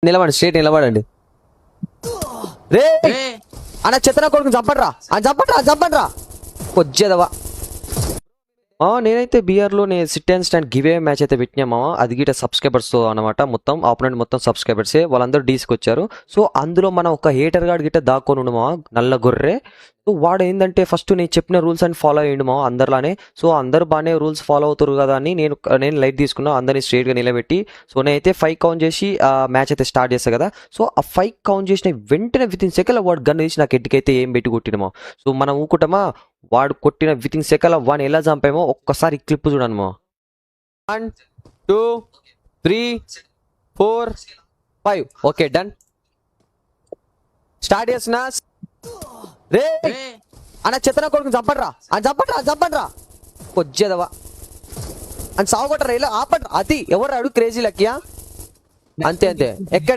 నిలబడండి, స్ట్రేట్ నిలబడండి. రే అన్న చెత్తన కొడుకు చంపండ్రా, చంపండ్రా వచ్చేదవా. నేనైతే బీఆర్లో నేను సిట్ అండ్ స్టాండ్ గివే మ్యాచ్ అయితే పెట్టినామా. అది గిట సబ్స్క్రైబర్స్ అనమాట. మొత్తం ఆపోనెంట్ మొత్తం సబ్స్క్రైబర్సే, వాళ్ళందరూ డీస్కి వచ్చారు. సో అందులో మనం ఒక హేటర్ గాడ్ గిట్ట దాక్కొని ఉండమా, నల్ల గొర్రె. సో వాడు ఏంటంటే ఫస్ట్ నేను చెప్పిన రూల్స్ అని ఫాలో అయ్యిండు మా అందరిలానే. సో అందరు బాగానే రూల్స్ ఫాలో అవుతారు కదా అని నేను లైట్ తీసుకున్నా, అందరినీ స్ట్రేట్గా నిలబెట్టి. సో నేనైతే 5 కౌంట్ చేసి మ్యాచ్ అయితే స్టార్ట్ చేస్తాను కదా. సో ఆ 5 కౌంట్ చేసిన వెంటనే వితిన్ సెకండ్ వాడు గన్ వేసి నాకు ఎట్టుకైతే ఏం పెట్టి కొట్టినమా. సో మనం ఊకుంటామా, వాడు కొట్టిన వితిన్ సెకండ్ వాడిని ఎలా చంపామో ఒక్కసారి క్లిప్ చూడను. 1 2 3 4 5 ఓకే డన్. స్టార్ట్ చేసిన రే అన్న చెత్తన కొడుకు చంపండ్రా వచ్చేదవా అని సాగుకొట్టరా, ఇలా ఆపండ్రా. అది ఎవరు అడుగు క్రేజీ లక్కియా, అంతే ఎక్కడ